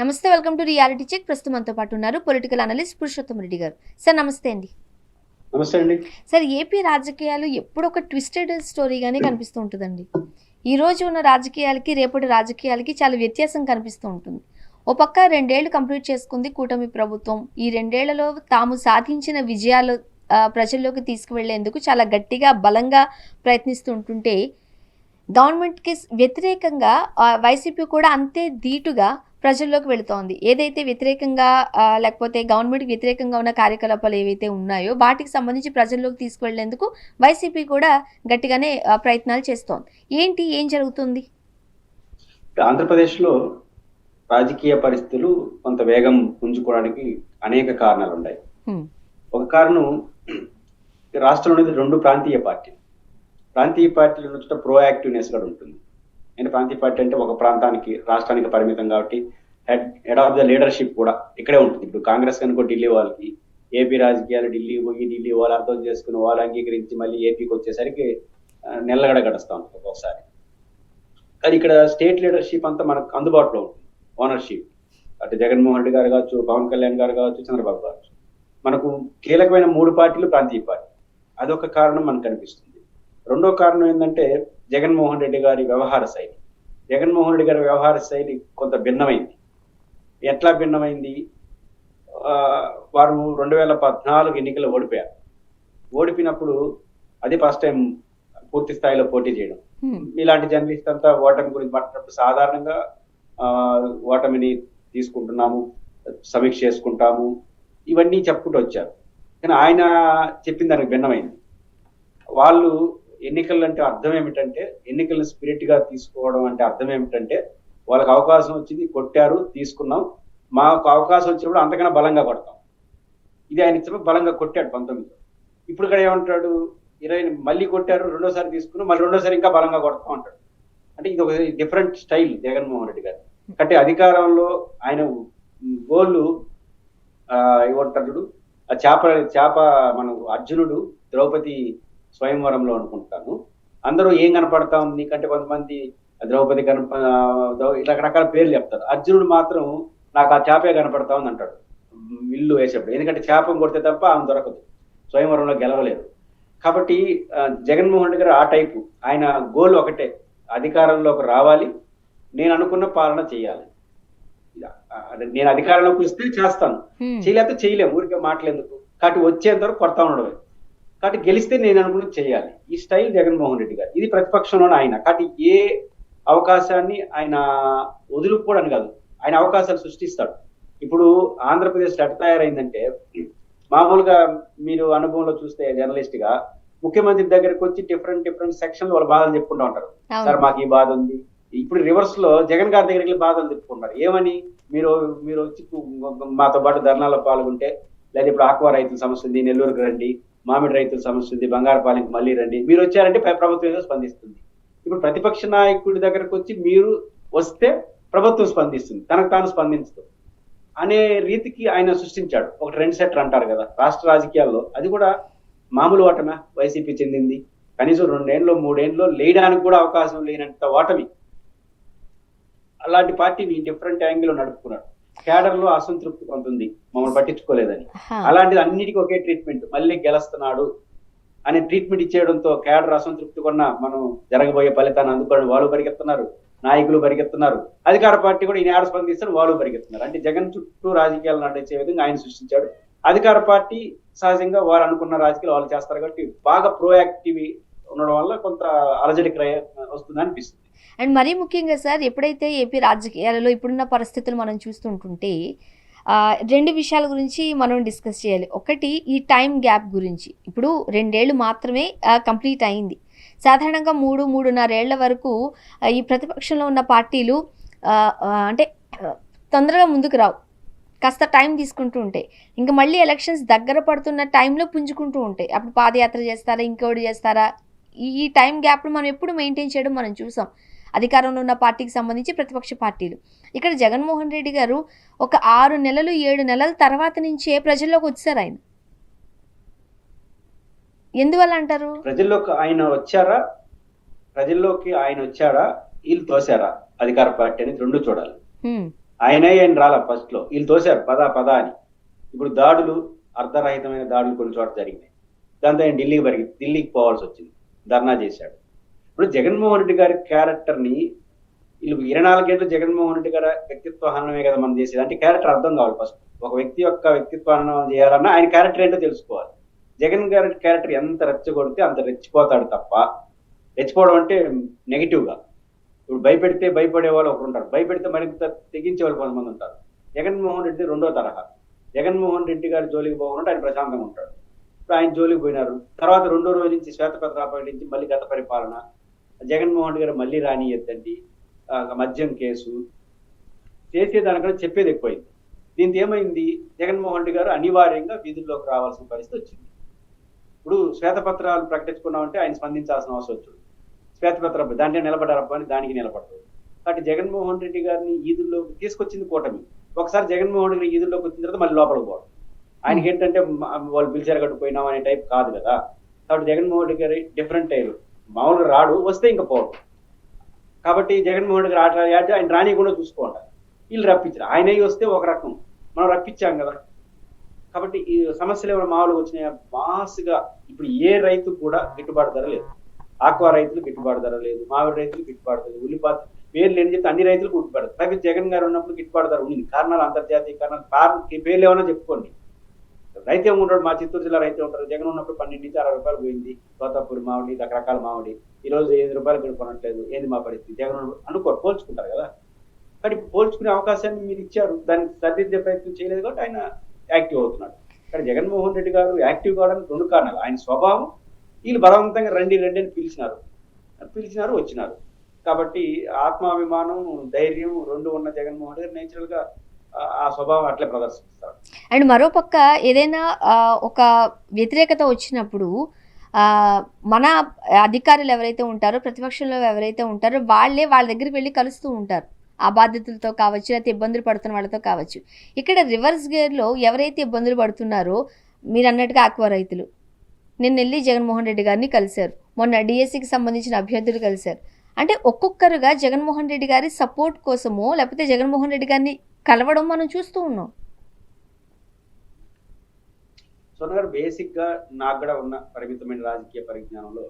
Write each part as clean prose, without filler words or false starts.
నమస్తే, welcome to reality check. ప్రస్తుతం మనతో పాటు ఉన్నారు పొలిటికల్ అనలిస్ట్ పురుషోత్తం రెడ్డి గారు. సార్ నమస్తే అండి. నమస్తే అండి. సార్, ఏపీ రాజకీయాలు ఎప్పుడు ఒక ట్విస్టెడ్ స్టోరీగానే కనిపిస్తూ ఉంటుందండి. ఈ రోజు ఉన్న రాజకీయాలకి రేపటి రాజకీయాలకి చాలా వ్యత్యాసం కనిపిస్తూ ఉంటుంది. ఓ పక్క 2 ఏళ్లు కంప్లీట్ చేసుకుంది కూటమి ప్రభుత్వం. ఈ 2 ఏళ్లలో తాము సాధించిన విజయాలు ప్రజల్లోకి తీసుకువెళ్లేందుకు చాలా గట్టిగా బలంగా ప్రయత్నిస్తూ ఉంటుంటే, గవర్నమెంట్కి వ్యతిరేకంగా వైసీపీ కూడా అంతే ధీటుగా ప్రజల్లోకి వెళుతోంది. ఏదైతే వ్యతిరేకంగా లేకపోతే గవర్నమెంట్కి వ్యతిరేకంగా ఉన్న కార్యకలాపాలు ఏవైతే ఉన్నాయో వాటికి సంబంధించి ప్రజల్లోకి తీసుకువెళ్లేందుకు వైసీపీ కూడా గట్టిగానే ప్రయత్నాలు చేస్తోంది. ఏం జరుగుతుంది? ఆంధ్రప్రదేశ్లో రాజకీయ పరిస్థితులు కొంత వేగం పుంజుకోవడానికి అనేక కారణాలు ఉన్నాయి. ఒక కారణం, రాష్ట్రంలో 2 ప్రాంతీయ పార్టీలు నుంచి ప్రోయాక్టివ్నెస్ కూడా ఉంటుంది. అంటే ప్రాంతీయ పార్టీ అంటే ఒక ప్రాంతానికి రాష్ట్రానికి పరిమితం కాబట్టి హెడ్ ఆఫ్ ద లీడర్షిప్ కూడా ఇక్కడే ఉంటుంది. ఇప్పుడు కాంగ్రెస్ కనుక ఢిల్లీ వాళ్ళకి, ఏపీ రాజకీయాలు ఢిల్లీ వాళ్ళు అర్థం చేసుకుని వాళ్ళు అంగీకరించి మళ్ళీ ఏపీకి వచ్చేసరికి నెల్లగడ గడుస్తూ ఉంటుంది ఒకసారి. కానీ ఇక్కడ స్టేట్ లీడర్షిప్ అంతా మనకు అందుబాటులో ఉంటుంది. ఓనర్షిప్ అటు జగన్మోహన్ రెడ్డి గారు కావచ్చు, పవన్ కళ్యాణ్ గారు కావచ్చు, చంద్రబాబు కావచ్చు. మనకు కీలకమైన 3 పార్టీలు ప్రాంతీయ పార్టీ. అదొక కారణం మనకు కనిపిస్తుంది. రెండో కారణం ఏంటంటే జగన్మోహన్ రెడ్డి గారి వ్యవహార శైలి. జగన్మోహన్ రెడ్డి గారి వ్యవహార శైలి కొంత భిన్నమైంది. ఎట్లా భిన్నమైంది? వారు 2014 ఎన్నికల్లో ఓడిపోయారు. ఓడిపోయినప్పుడు అది ఫస్ట్ టైం పూర్తి స్థాయిలో పోటీ చేయడం. ఇలాంటి జర్నలిస్ట్ అంతా ఓటమి గురించి మాట్లాడినప్పుడు సాధారణంగా ఓటమిని తీసుకుంటున్నాము, సమీక్ష చేసుకుంటాము, ఇవన్నీ చెప్పుకుంటూ వచ్చారు. కానీ ఆయన చెప్పిన దానికి భిన్నమైంది. వాళ్ళు ఎన్నికలు అంటే అర్థం ఏమిటంటే, ఎన్నికలను స్పిరిట్ గా తీసుకోవడం అంటే అర్థం ఏమిటంటే, వాళ్ళకి అవకాశం వచ్చింది, కొట్టారు, తీసుకున్నాం, మాకు అవకాశం వచ్చినప్పుడు అంతకన్నా బలంగా కొడతాం. ఇది ఆయన ఇచ్చినప్పుడు బలంగా కొట్టాడు 19లో. ఇప్పుడు ఇక్కడ ఏమంటాడు, 20 మళ్ళీ కొట్టారు, రెండోసారి తీసుకున్నాం, మళ్ళీ రెండోసారి ఇంకా బలంగా కొడతాం అంటాడు. అంటే ఇది ఒక డిఫరెంట్ స్టైల్ జగన్మోహన్ రెడ్డి గారు. అంటే అధికారంలో ఆయన గోళ్ళు ఏమంటాడు, ఆ చేప మన అర్జునుడు ద్రౌపది స్వయంవరంలో అనుకుంటాను. అందరూ ఏం కనపడతా ఉంది నీకంటే, కొంతమంది ద్రౌపది రకరకాల పేర్లు చెప్తారు. అర్జునుడు మాత్రం నాకు ఆ చేపే కనపడతా ఉంది అంటాడు విల్లు వేసేప్పుడు. ఎందుకంటే చేపం కొడితే తప్ప ఆమె దొరకదు, స్వయంవరంలో గెలవలేదు. కాబట్టి జగన్మోహన్ రెడ్డి గారు ఆ టైపు. ఆయన గోల్ ఒకటే, అధికారంలోకి రావాలి, నేను అనుకున్న పాలన చేయాలి. నేను అధికారంలోకి వస్తే చేస్తాను, చేయలేకపోతే చేయలేము, ఊరికే మాటలేందుకు, కాబట్టి వచ్చేంత వరకు కొడతా ఉండడమే. కాబట్టి గెలిస్తే నేను అనుకున్నది చేయాలి. ఈ స్టైల్ జగన్మోహన్ రెడ్డి గారు. ఇది ప్రతిపక్షంలోనే ఆయన. కాబట్టి ఏ అవకాశాన్ని ఆయన వదులుకోవడానికి కాదు, ఆయన అవకాశాలు సృష్టిస్తాడు. ఇప్పుడు ఆంధ్రప్రదేశ్ ఎట్లా తయారైందంటే, మామూలుగా మీరు అనుభవంలో చూస్తే జర్నలిస్ట్ గా ముఖ్యమంత్రి దగ్గరకు వచ్చి డిఫరెంట్ సెక్షన్లు వాళ్ళ బాధలు చెప్పుకుంటూ ఉంటారు. సార్ మాకు ఈ బాధ ఉంది. ఇప్పుడు రివర్స్ లో జగన్ గారి దగ్గరికి బాధలు చెప్పుకుంటారు. ఏమని, మీరు వచ్చి మాతో పాటు ధర్నాలో పాల్గొంటే, లేదా ఇప్పుడు ఆక్వా రైతుల సమస్య ఉంది, నెల్లూరుకి రండి, మామిడి రైతుల సమస్య ఉంది, బంగారుపాలెంకి మళ్ళీ రండి, మీరు వచ్చారంటే ప్రభుత్వం ఏదో స్పందిస్తుంది. ఇప్పుడు ప్రతిపక్ష నాయకుడి దగ్గరకు వచ్చి మీరు వస్తే ప్రభుత్వం స్పందిస్తుంది, తనకు తాను స్పందించదు అనే రీతికి ఆయన సృష్టించాడు. ఒక ట్రెండ్ సెటర్ అంటారు కదా రాష్ట్ర రాజకీయాల్లో. అది కూడా మామూలు ఓటమే వైసీపీ చెందింది. కనీసం 2 ఏళ్ళు 3 ఏళ్ళు లేయడానికి కూడా అవకాశం లేనంత ఓటమి. అలాంటి పార్టీని డిఫరెంట్ యాంగిల్ నడుపుకున్నాడు. కేడర్ లో అసంతృప్తి కొంత ఉంది, మమ్మల్ని పట్టించుకోలేదని. అలాంటిది అన్నిటికీ ఒకే ట్రీట్మెంట్, మళ్ళీ గెలుస్తున్నాడు అనే ట్రీట్మెంట్ ఇచ్చేయడంతో కేడర్ అసంతృప్తి కొన్న మనం జరగబోయే ఫలితాన్ని అందుకోవడం వాళ్ళు పరిగెత్తున్నారు, నాయకులు పరిగెత్తున్నారు, అధికార పార్టీ కూడా ఈయన స్పందిస్తారు, వాళ్ళు పరిగెత్తున్నారు. అంటే జగన్ చుట్టూ రాజకీయాలు నడిచే విధంగా ఆయన సృష్టించాడు. అధికార పార్టీ సహజంగా వారు అనుకున్న రాజకీయాలు వాళ్ళు చేస్తారు కాబట్టి బాగా ప్రోయాక్టివ్ ఉండడం వల్ల కొంత అలజడి వస్తుందని అనిపిస్తుంది. అండ్ మరీ ముఖ్యంగా సార్, ఎప్పుడైతే ఏపీ రాజకీయాలలో ఇప్పుడున్న పరిస్థితులు మనం చూస్తుంటుంటే 2 విషయాల గురించి మనం డిస్కస్ చేయాలి. ఒకటి, ఈ టైం గ్యాప్ గురించి. ఇప్పుడు 2 ఏళ్ళు మాత్రమే కంప్లీట్ అయింది. సాధారణంగా 3-3.5 ఏళ్ల వరకు ఈ ప్రతిపక్షంలో ఉన్న పార్టీలు అంటే తొందరగా ముందుకు రావు, కాస్త టైం తీసుకుంటూ ఉంటాయి. ఇంకా మళ్ళీ ఎలక్షన్స్ దగ్గర పడుతున్న టైంలో పుంజుకుంటూ ఉంటాయి. అప్పుడు పాదయాత్ర చేస్తారా, ఇంకోటి చేస్తారా, ఈ టైం గ్యాప్ను మనం ఎప్పుడు మెయింటైన్ చేయడం మనం చూసాం అధికారంలో ఉన్న పార్టీకి సంబంధించి ప్రతిపక్ష పార్టీలు. ఇక్కడ జగన్మోహన్ రెడ్డి గారు ఒక 6 నెలలు 7 నెలల తర్వాత నుంచే ప్రజల్లోకి వచ్చారు. ఆయన ఎందువల్ల అంటారు? ప్రజల్లోకి ఆయన వచ్చారా, వీళ్ళు తోసారా అధికార పార్టీ అనేది 2 చూడాలి. ఆయన రాలా ఫస్ట్ లో, వీళ్ళు తోశారు పదా పదా అని. ఇప్పుడు దాడులు, అర్ధరహితమైన దాడులు కొన్ని చోట్ల జరిగినాయి. దాంతో ఆయన ఢిల్లీకి పోవాల్సి వచ్చింది, ధర్నా చేశాడు. ఇప్పుడు జగన్మోహన్ రెడ్డి గారి క్యారెక్టర్ ని వీళ్ళు 24 గంటలు జగన్మోహన్ రెడ్డి గారి వ్యక్తిత్వ హననమే కదా మనం చేసేది. అంటే క్యారెక్టర్ అర్థం కావాలి ఫస్ట్. ఒక వ్యక్తి యొక్క వ్యక్తిత్వ హననం చేయాలన్నా ఆయన క్యారెక్టర్ ఏంటో తెలుసుకోవాలి. జగన్ గారి క్యారెక్టర్ ఎంత రెచ్చగొడితే అంత రెచ్చిపోతాడు తప్ప, రెచ్చిపోవడం అంటే నెగిటివ్ గా. ఇప్పుడు భయపెడితే భయపడే వాళ్ళు ఒకరు ఉంటారు, భయపెడితే మరింత తెగించే వాళ్ళు కొంతమంది ఉంటారు. జగన్మోహన్ రెడ్డి రెండో తరహా. జగన్మోహన్ రెడ్డి గారి జోలికి పోకుండా ఆయన ప్రశాంతంగా ఉంటాడు. ఇప్పుడు ఆయన జోలికి పోయినారు, తర్వాత రెండో రోజు నుంచి శ్వేతపత్రాలు ప్రకటించి మళ్ళీ గత పరిపాలన, జగన్మోహన్ రెడ్డి గారు మళ్ళీ రానియద్దండి, మద్యం కేసు చేసేదానికన్నా చెప్పేది ఎక్కువైంది. దీంతో ఏమైంది, జగన్మోహన్ రెడ్డి గారు అనివార్యంగా వీధుల్లోకి రావాల్సిన పరిస్థితి వచ్చింది. ఇప్పుడు శ్వేతపత్రాలు ప్రకటించుకున్నామంటే ఆయన స్పందించాల్సిన అవసరం వచ్చింది. శ్వేతపత్రం దాంట్లో నిలబడారప్ప అని దానికి నిలబడతారు. కాబట్టి జగన్మోహన్ రెడ్డి గారిని ఈదుల్లోకి తీసుకొచ్చింది కూటమి. ఒకసారి జగన్మోహన్ రెడ్డి ఈదుల్లోకి వచ్చిన తర్వాత మళ్ళీ లోపలికి పోవడం. ఆయనకి ఏంటంటే వాళ్ళు పిలిచారు కట్టుకుపోయినాం అనే టైప్ కాదు కదా. కాబట్టి జగన్మోహన్ రెడ్డి గారి డిఫరెంట్ టైప్, మామూలుగా రాడు, వస్తే ఇంకా పోవడం. కాబట్టి జగన్మోహన్ రెడ్డి గారు ఆయన రానియకుండా చూసుకోండి. వీళ్ళు రప్పించారు, ఆయన వస్తే ఒక రకం, మనం రప్పించాం కదా. కాబట్టి ఈ సమస్యలు ఏమైనా మామూలుగా వచ్చినాయా, మాస్గా ఇప్పుడు ఏ రైతు కూడా గిట్టుబాటు ధర లేదు. ఆక్వా రైతులు గిట్టుబాటు ధర లేదు, మామిడి రైతులు గిట్టుబాటు ధర, ఉల్లిపాత పేర్లు ఏం చెప్తే అన్ని రైతులకు గిట్టుబాటు. కాబట్టి జగన్ గారు ఉన్నప్పుడు గిట్టుబాటు ధర ఉంది. కారణాలు అంతర్జాతీయ కారణాలు, పేర్లు ఏమైనా చెప్పుకోండి. రైతే ఉంటాడు, మా చిత్తూరు జిల్లా రైతే ఉంటారు. జగన్ ఉన్నప్పుడు 12 నుంచి 60 రూపాయలు పోయింది తోతాపూరి మామిడి, రకరకాల మామిడి. ఈ రోజు 5 రూపాయలు కొనుక్కోనట్లేదు, ఏంది మా పరిస్థితి. జగన్ అనుకోరు, పోల్చుకుంటారు కదా. కానీ పోల్చుకునే అవకాశాన్ని మీరు ఇచ్చారు, దానికి సరిదిద్దే ప్రయత్నం చేయలేదు కాబట్టి ఆయన యాక్టివ్ అవుతున్నాడు. కానీ జగన్మోహన్ రెడ్డి గారు యాక్టివ్ కావడానికి 2 కారణాలు. ఆయన స్వభావం, వీళ్ళు బలవంతంగా రండి అని పిలిచినారు వచ్చినారు. కాబట్టి ఆత్మాభిమానం, ధైర్యం 2 ఉన్న జగన్మోహన్ రెడ్డి నేచురల్ గా ఆ స్వభావం అట్లే ప్రదర్శిస్తారు. అండ్ మరోపక్క ఏదైనా ఒక వ్యతిరేకత వచ్చినప్పుడు మన అధికారులు ఎవరైతే ఉంటారో, ప్రతిపక్షంలో ఎవరైతే ఉంటారో వాళ్ళ దగ్గరికి వెళ్ళి కలుస్తూ ఉంటారు. ఆ బాధ్యతలతో కావచ్చు, లేకపోతే ఇబ్బందులు పడుతున్న వాళ్ళతో కావచ్చు. ఇక్కడ రివర్స్ గేర్లో ఎవరైతే ఇబ్బందులు పడుతున్నారో, మీరు అన్నట్టుగా ఆక్వా రైతులు నిన్న వెళ్ళి జగన్మోహన్ రెడ్డి గారిని కలిశారు, మొన్న డిఎస్సికి సంబంధించిన అభ్యర్థులు కలిశారు. అంటే ఒక్కొక్కరుగా జగన్మోహన్ రెడ్డి గారి సపోర్ట్ కోసమో, లేకపోతే జగన్మోహన్ రెడ్డి గారిని కలవడం మనం చూస్తూ ఉన్నాం. సోన గారు, బేసిక్ గా నాకు కూడా ఉన్న పరిమితమైన రాజకీయ పరిజ్ఞానంలో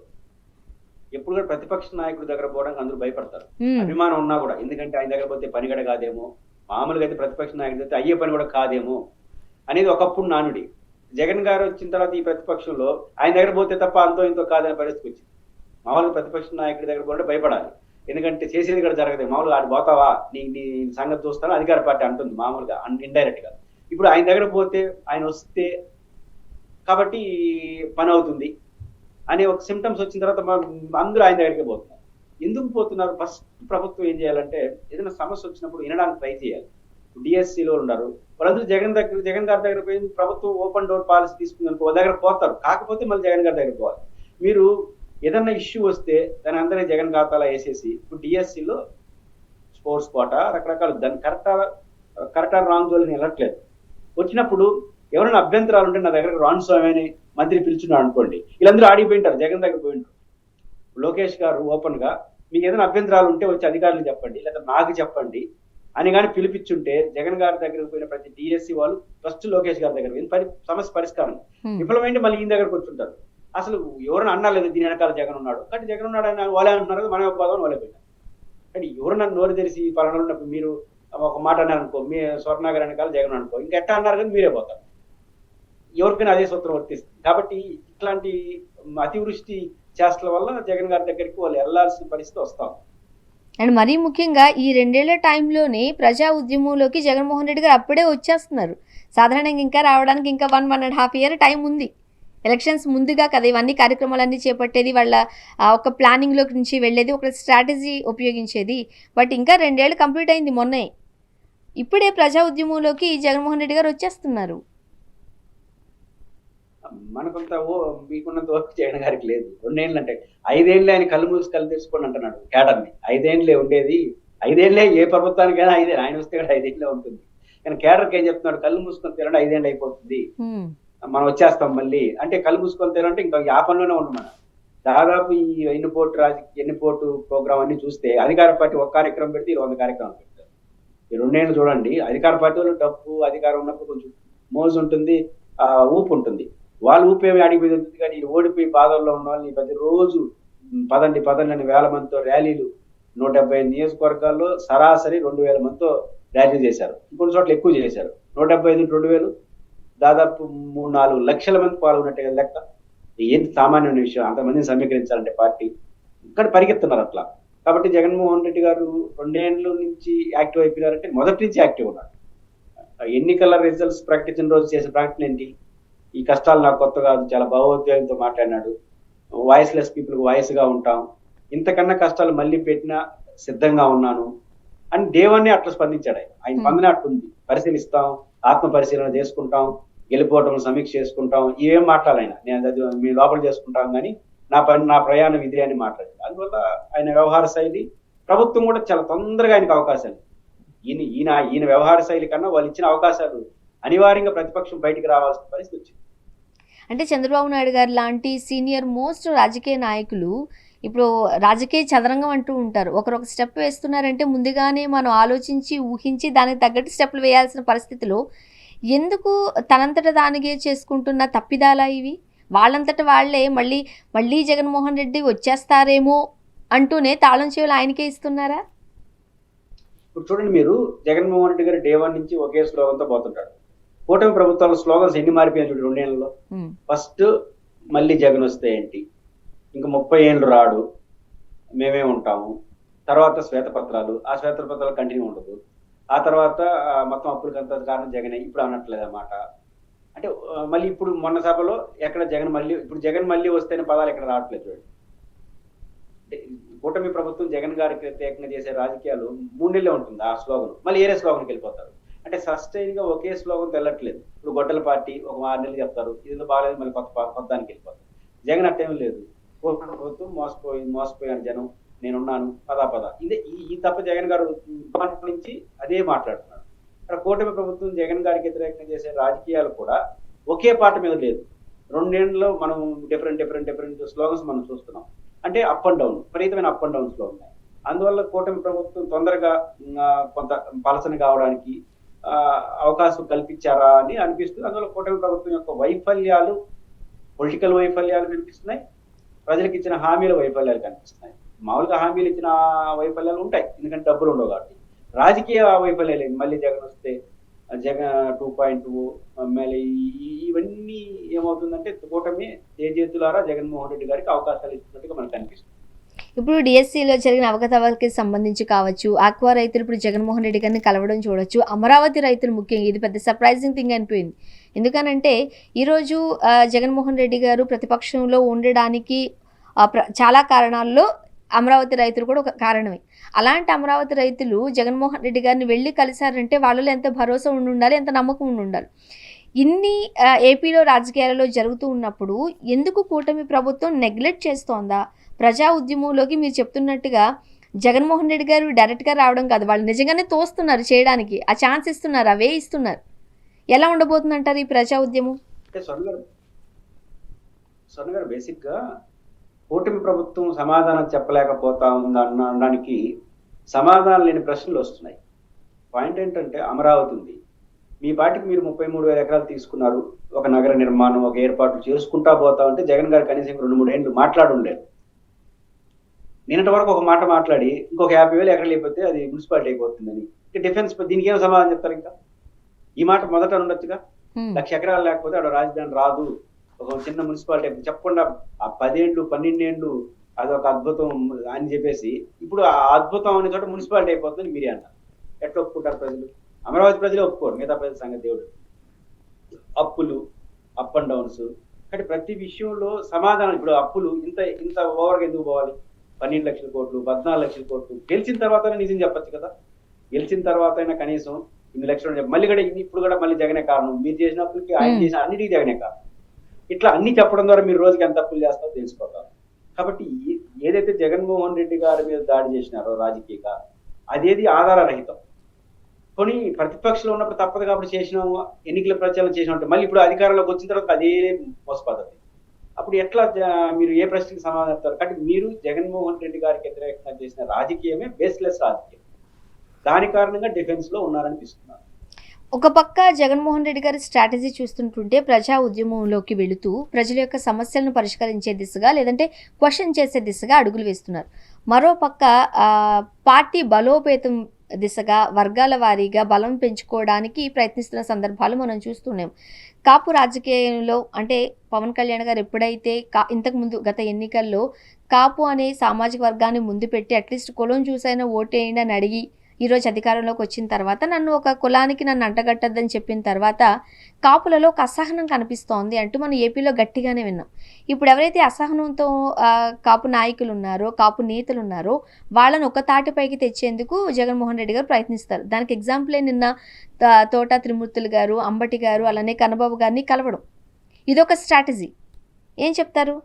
ఎప్పుడు కూడా ప్రతిపక్ష నాయకుడి దగ్గర పోవడానికి అందరూ భయపడతారు, అభిమానం ఉన్నా కూడా. ఎందుకంటే ఆయన దగ్గర పోతే పని కూడా కాదేమో, మామూలుగా అయితే ప్రతిపక్ష నాయకుడు అయితే అయ్యే పని కూడా కాదేమో అనేది ఒకప్పుడు నానుడి. జగన్ గారు వచ్చిన తర్వాత ఈ ప్రతిపక్షంలో ఆయన దగ్గర పోతే తప్ప అంతో ఇంతో కాదనే పరిస్థితి వచ్చింది. మామూలుగా ప్రతిపక్ష నాయకుడి దగ్గర పోతే భయపడాలి, ఎందుకంటే చేసేది కూడా జరగదు. మామూలుగా ఆడి పోతావా, నీ సంగతి చూస్తాను అధికార పార్టీ అంటుంది మామూలుగా, ఇండైరెక్ట్ గా. ఇప్పుడు ఆయన దగ్గర పోతే ఆయన వస్తే కాబట్టి పని అవుతుంది అనే ఒక సిమ్టమ్స్ వచ్చిన తర్వాత అందరూ ఆయన దగ్గరికి పోతున్నారు. ఎందుకు పోతున్నారు? ఫస్ట్ ప్రభుత్వం ఏం చేయాలంటే, ఏదైనా సమస్య వచ్చినప్పుడు వినడానికి ట్రై చేయాలి. డిఎస్సిలో ఉన్నారు వాళ్ళందరూ జగన్ గారి దగ్గర పోయి ప్రభుత్వం ఓపెన్ డోర్ పాలసీ తీసుకుంది అనుకో, దగ్గర పోతారు. కాకపోతే మళ్ళీ జగన్ గారి దగ్గర పోవాలి. మీరు ఏదన్నా ఇష్యూ వస్తే దాని అందరినీ జగన్ ఖాతాలో వేసేసి, ఇప్పుడు డిఎస్సిలో స్పోర్ట్స్ కోట రకరకాల దాన్ని కరెక్ట్ రాంగ్ జోలిని వెళ్ళట్లేదు. వచ్చినప్పుడు ఎవరైనా అభ్యంతరాలు ఉంటే నా దగ్గర రాన్ స్వామి అని మంత్రి పిలుచున్నాడు అనుకోండి, వీళ్ళందరూ ఆడిపోయింటారు, జగన్ దగ్గర పోయింటారు. లోకేష్ గారు ఓపెన్ గా మీకు ఏదైనా అభ్యంతరాలు ఉంటే వచ్చి అధికారులు చెప్పండి, లేదా నాకు చెప్పండి అని కానీ పిలిపించుంటే, జగన్ గారి దగ్గరకు పోయిన ప్రతి డిఎస్సి వాళ్ళు ఫస్ట్ లోకేష్ గారి దగ్గర సమస్య పరిష్కారం విఫలమైంటే మళ్ళీ ఈయన దగ్గరకు వచ్చుంటారు. అసలు ఎవరైనా అన్నా లేదు దీని వెనకాల జగన్ ఉన్నాడు, కానీ జగన్ ఉన్నాడు అని వాళ్ళే అంటున్నారు కదా, మనమే పోదామని వాళ్ళే పోయినారు. కానీ ఎవరైనా నోరు తెరిచి పలానా ఉన్నప్పుడు మీరు ఒక మాట అన్నారు అనుకో, మీ స్వర్ణాగర్ వెనకాల జగన్ అనుకో, ఇంకా ఎట్టా అన్నారు కానీ మీరే పోతారు. ఎవరికైనా అదే సూత్రం వర్తిస్తుంది. కాబట్టి ఇట్లాంటి అతివృష్టి చేష్టల వల్ల జగన్ గారి దగ్గరికి వాళ్ళు వెళ్లాల్సిన పరిస్థితి వస్తాం. అండ్ మరీ ముఖ్యంగా ఈ 2 ఏళ్ల టైంలోనే ప్రజా ఉద్యమంలోకి జగన్మోహన్ రెడ్డి గారు అప్పుడే వచ్చేస్తున్నారు. సాధారణంగా ఇంకా రావడానికి ఇంకా 1.5 year టైం ఉంది. ఎలక్షన్స్ ముందుగా కదా ఇవన్నీ కార్యక్రమాలన్నీ చేపట్టేది, వాళ్ళ ఒక ప్లానింగ్లోకి నుంచి వెళ్ళేది, ఒక స్ట్రాటజీ ఉపయోగించేది. బట్ ఇంకా 2 ఏళ్ళు కంప్లీట్ అయింది మొన్నే. ఇప్పుడే ప్రజా ఉద్యమంలోకి జగన్మోహన్ రెడ్డి గారు వచ్చేస్తున్నారు. మనకంత మీకున్నంత వర్క్ జగన్ గారికి లేదు. 2 ఏళ్ళు అంటే 5 ఏళ్ళే ఆయన కళ్ళు మూసి కళ్ళు తెచ్చుకోండి అంటున్నాడు కేడర్ని. 5 ఏళ్ళే ఉండేది, 5 ఏళ్ళే ఏ ప్రభుత్వానికైనా 5 ఏళ్ళు, ఆయన వస్తే కూడా 5 ఏళ్ళే ఉంటుంది. కానీ కేడర్కి ఏం చెప్తున్నాడు, కళ్ళు మూసుకొని తినండి 5 ఏళ్ళు అయిపోతుంది, మనం వచ్చేస్తాం మళ్ళీ అంటే. కళ్ళు మూసుకొని తినంటే ఇంకా ఆ పనిలోనే ఉండు. మనం దాదాపు ఈ ఎన్నిపోటు ప్రోగ్రామ్ అన్ని చూస్తే అధికార పార్టీ ఒక కార్యక్రమం పెడితే 100 కార్యక్రమాలు పెడతారు. ఈ 2 ఏళ్ళు చూడండి, అధికార పార్టీ వాళ్ళు డబ్బు అధికారం ఉన్నప్పుడు కొంచెం మోజు ఉంటుంది, ఊపు ఉంటుంది. వాళ్ళు ఊపేమి అడిగిపోయి ఉంటుంది, కానీ ఈ ఓడిపోయి బాధల్లో ఉన్న వాళ్ళని ప్రతిరోజు పదండి పదండి అని వేల మందితో ర్యాలీలు, 175 నియోజకవర్గాల్లో సరాసరి 2000 మందితో ర్యాలీ చేశారు. ఇంకొన్ని చోట్ల ఎక్కువ చేశారు. 175 2000 దాదాపు 3-4 లక్షల మంది పాల్గొన్నట్టే కదా లెక్క. ఏంటి సామాన్యమైన విషయం అంతమందిని సమీకరించాలంటే పార్టీ ఇక్కడ పరిగెత్తున్నారు అట్లా. కాబట్టి జగన్మోహన్ రెడ్డి గారు 2 ఏళ్ళ నుంచి యాక్టివ్ అయిపోయినారంటే మొదటి నుంచి యాక్టివ్ ఉన్నారు. ఎన్నికల రిజల్ట్స్ ప్రకటించిన రోజు చేసిన ప్రకటన ఏంటి? ఈ కష్టాలు నాకు కొత్త కాదు, చాలా భావోద్వేగంతో మాట్లాడినాడు. వాయిస్లెస్ పీపుల్ వాయిస్ గా ఉంటాం, ఇంతకన్నా కష్టాలు మళ్ళీ పెట్టినా సిద్ధంగా ఉన్నాను అని దేవాన్ని అట్లా స్పందించాడు. ఆయన స్పందన అట్టుంది. పరిశీలిస్తాం, ఆత్మ పరిశీలన చేసుకుంటాం, గెలిపోవటం సమీక్ష చేసుకుంటాం, ఇవేం మాట్లాడాయన. నేను అది మీ లోపల చేసుకుంటాం కానీ నా ప్రయాణం ఇదే అని మాట్లాడాడు. అందువల్ల ఆయన వ్యవహార శైలి, ప్రభుత్వం కూడా చాలా తొందరగా ఆయనకు అవకాశాలు, ఈయన వ్యవహార శైలి కన్నా వాళ్ళు ఇచ్చిన అవకాశాలు అనివార్యంగా ప్రతిపక్షం బయటికి రావాల్సిన పరిస్థితి వచ్చింది. అంటే చంద్రబాబు నాయుడు గారు లాంటి సీనియర్ మోస్ట్ రాజకీయ నాయకులు ఇప్పుడు రాజకీయ చదరంగం అంటూ ఉంటారు. ఒకరొక స్టెప్ వేస్తున్నారంటే ముందుగానే మనం ఆలోచించి ఊహించి దానికి తగ్గట్టు స్టెప్లు వేయాల్సిన పరిస్థితిలో ఎందుకు తనంతట దానికే చేసుకుంటున్న తప్పిదాలా ఇవి? వాళ్ళంతట వాళ్ళే మళ్ళీ జగన్మోహన్ రెడ్డి వచ్చేస్తారేమో అంటూనే తాళం చెవులు ఆయనకే ఇస్తున్నారా? ఇప్పుడు చూడండి, మీరు జగన్మోహన్ రెడ్డి గారు డే 1 నుంచి ఒకే స్లోగన్తో పోతుంటాడు. కూటమి ప్రభుత్వాల స్లోగన్స్ ఎన్ని మారిపోయాయి చూడండి 2 ఏళ్లలో. ఫస్ట్ మళ్ళీ జగన్ వస్తే ఏంటి, ఇంకా 30 ఏళ్ళు రాడు, మేమే ఉంటాము. తర్వాత శ్వేతపత్రాలు, ఆ శ్వేతపత్రాలు కంటిన్యూ ఉండదు. ఆ తర్వాత మొత్తం అప్పులకంత కారణం జగనే, ఇప్పుడు అనట్లేదు అన్నమాట. అంటే మళ్ళీ ఇప్పుడు మొన్న సభలో ఎక్కడ జగన్ మళ్ళీ వస్తేనే పదాలు ఎక్కడ రావట్లేదు చూడండి. కూటమి ప్రభుత్వం జగన్ గారికి వ్యతిరేకంగా చేసే రాజకీయాలు 3 నెలలే ఉంటుంది ఆ స్లోగన్, మళ్ళీ ఏరే స్లోగన్కి వెళ్ళిపోతారు. అంటే సస్టైన్ గా ఒకే స్లోగన్ వెళ్ళట్లేదు. ఇప్పుడు గొడ్డల పార్టీ ఒక 6 నెలలు చెప్తారు, ఇది బాగాలేదు, మళ్ళీ కొత్త దానికి వెళ్ళిపోతారు. జగన్ అట్టేం లేదు, కూటమి ప్రభుత్వం మోసపోయాను జనం, నేనున్నాను పద ఇదే ఈ తప్ప జగన్ గారు నుంచి అదే మాట్లాడుతున్నాడు. ఇక్కడ కూటమి ప్రభుత్వం జగన్ గారికి వ్యతిరేకంగా చేసే రాజకీయాలు కూడా ఒకే పాట మీద లేదు. 2 ఏళ్లలో మనం డిఫరెంట్ స్లోగన్స్ మనం చూస్తున్నాం. అంటే అప్ అండ్ డౌన్, విపరీతమైన అప్ అండ్ డౌన్స్ లో ఉన్నాయి. అందువల్ల కూటమి ప్రభుత్వం తొందరగా కొంత పలసన కావడానికి అవకాశం కల్పించారా అని అనిపిస్తుంది. అందువల్ల కూటమి ప్రభుత్వం యొక్క వైఫల్యాలు, పొలిటికల్ వైఫల్యాలు కనిపిస్తున్నాయి, ప్రజలకు ఇచ్చిన హామీల వైఫల్యాలు కనిపిస్తున్నాయి. మామూలుగా హామీలు ఇచ్చిన వైఫల్యాలు ఉంటాయి, ఎందుకంటే డబ్బులు ఉండవు కాబట్టి. రాజకీయ వైఫల్యాలు మళ్ళీ జగన్ వస్తే జగన్ 2.2 మళ్ళీ ఇవన్నీ ఏమవుతుందంటే కూటమి చేతులారా జగన్మోహన్ రెడ్డి గారికి అవకాశాలు ఇస్తున్నట్టుగా మనకు కనిపిస్తుంది. ఇప్పుడు డిఎస్సిలో జరిగిన అవకతవకకి సంబంధించి కావచ్చు, ఆక్వా రైతులు ఇప్పుడు జగన్మోహన్ రెడ్డి గారిని కలవడం చూడొచ్చు, అమరావతి రైతులు ముఖ్యంగా ఇది పెద్ద సర్ప్రైజింగ్ థింగ్ అనిపోయింది. ఎందుకనంటే ఈరోజు జగన్మోహన్ రెడ్డి గారు ప్రతిపక్షంలో ఉండడానికి చాలా కారణాల్లో అమరావతి రైతులు కూడా ఒక కారణమే. అలాంటి అమరావతి రైతులు జగన్మోహన్ రెడ్డి గారిని వెళ్ళి కలిశారంటే వాళ్ళలో ఎంత భరోసా ఉండాలి, ఎంత నమ్మకం ఉండాలి. ఇన్ని ఏపీలో రాజకీయాలలో జరుగుతూ ఉన్నప్పుడు ఎందుకు కూటమి ప్రభుత్వం నెగ్లెక్ట్ చేస్తోందా? ప్రజా ఉద్యమంలోకి మీరు చెప్తున్నట్టుగా జగన్మోహన్ రెడ్డి గారు డైరెక్ట్గా రావడం కాదు, వాళ్ళు నిజంగానే తోస్తున్నారు చేయడానికి, ఆ ఛాన్స్ ఇస్తున్నారు, అవే ఇస్తున్నారు. ఎలా ఉండబోతుందంటారు ఈ ప్రజా ఉద్యమం? అంటే స్వర్ణ గారు బేసిక్ గా కూటమి ప్రభుత్వం సమాధానం చెప్పలేకపోతా ఉంది అనడానికి సమాధానం లేని ప్రశ్నలు వస్తున్నాయి. పాయింట్ ఏంటంటే అమరావతి ఉంది, మీ పార్టీకి మీరు 33,000 ఎకరాలు తీసుకున్నారు, ఒక నగర నిర్మాణం, ఒక ఏర్పాట్లు చేసుకుంటా పోతా ఉంటే జగన్ గారు కనీసం 2-3 ఏళ్ళు మాట్లాడుండలేదు. నిన్నటి వరకు ఒక మాట మాట్లాడి ఇంకొక 50,000 ఎకరాలు అయిపోతే అది మున్సిపాలిటీ అయిపోతుందని డిఫెన్స్, దీనికి ఏం సమాధానం చెప్తారు? ఇంకా ఈ మాట మొదట ఉండొచ్చుగా. 1,00,000 ఎకరాలు లేకపోతే అక్కడ రాజధాని రాదు, ఒక చిన్న మున్సిపాలిటీ చెప్పకుండా ఆ 10 ఏళ్ళు 12 ఏళ్ళు అదొక అద్భుతం అని చెప్పేసి ఇప్పుడు ఆ అద్భుతం అనే చోట మున్సిపాలిటీ అయిపోతుందని మీరే అన్నారు. ఎట్లా ఒప్పుకుంటారు ప్రజలు? అమరావతి ప్రజలే ఒప్పుకోరు, మిగతా ప్రజల సంగతి దేవుడు. అప్పులు, అప్ అండ్ డౌన్స్, కానీ ప్రతి విషయంలో సమాధానం. ఇప్పుడు అప్పులు ఇంత ఓవర్గా ఎందుకు పోవాలి? 12 లక్షల కోట్లు, 14 లక్షల కోట్లు గెలిచిన తర్వాత నిజం చెప్పచ్చు కదా. గెలిచిన తర్వాత అయినా కనీసం 8 లక్షలు మళ్ళీ కూడా ఇప్పుడు కూడా మళ్ళీ జగనే కారణం, మీరు చేసిన అప్పులకి ఆయన చేసిన అన్నిటికీ జగనే కారణం. ఇట్లా అన్ని చెప్పడం ద్వారా మీరు రోజుకి ఎంత అప్పులు చేస్తారో తెలిసిపోతారు. కాబట్టి ఏదైతే జగన్మోహన్ రెడ్డి గారి మీద దాడి చేసినారో రాజకీయంగా అదేది ఆధారరహితం. కొన్ని ప్రతిపక్షంలో ఉన్నప్పుడు తప్పదు కాబట్టి చేసినాము, ఎన్నికల ప్రచారం చేసినట్టు మళ్ళీ ఇప్పుడు అధికారంలోకి వచ్చిన తర్వాత అదే మోస పద్ధతి. అప్పుడు ఎట్లా మీరు ఏ ప్రశ్నకి సమాధానం చెప్తారు? కాబట్టి మీరు జగన్మోహన్ రెడ్డి గారికి వ్యతిరేకంగా చేసిన రాజకీయమే బేస్లెస్ రాజకీయం. దాని కారణంగా డిఫెన్స్ లో ఉన్నారనిపిస్తున్నారు. ఒక పక్క జగన్మోహన్ రెడ్డి గారి స్ట్రాటజీ చూస్తుంటుంటే ప్రజా ఉద్యమంలోకి వెళుతూ ప్రజల యొక్క సమస్యలను పరిష్కరించే దిశగా లేదంటే క్వశ్చన్ చేసే దిశగా అడుగులు వేస్తున్నారు. మరో పక్క పార్టీ బలోపేతం దిశగా వర్గాల వారీగా బలం పెంచుకోవడానికి ప్రయత్నిస్తున్న సందర్భాలు మనం చూస్తున్నాం. కాపు రాజకీయంలో అంటే పవన్ కళ్యాణ్ గారు ఎప్పుడైతే ఇంతకుముందు గత ఎన్నికల్లో కాపు అనే సామాజిక వర్గాన్ని ముందు పెట్టి అట్లీస్ట్ కులం చూసైనా ఓటేయండి అని అడిగి ఈరోజు అధికారంలోకి వచ్చిన తర్వాత నన్ను ఒక కులానికి నన్ను అంటగట్టద్దని చెప్పిన తర్వాత కాపులలో ఒక అసహనం కనిపిస్తోంది అంటూ మనం ఏపీలో గట్టిగానే విన్నాం. ఇప్పుడు ఎవరైతే అసహనంతో కాపు నాయకులు ఉన్నారో కాపు నేతలు ఉన్నారో వాళ్ళని ఒక తాటిపైకి తెచ్చేందుకు జగన్మోహన్ రెడ్డి గారు ప్రయత్నిస్తారు. దానికి ఎగ్జాంపులే నిన్న తోట త్రిమూర్తులు గారు, అంబటి గారు, అలానే కన్నబాబు గారిని కలవడం. ఇదొక స్ట్రాటజీ. ఏం చెప్తారు?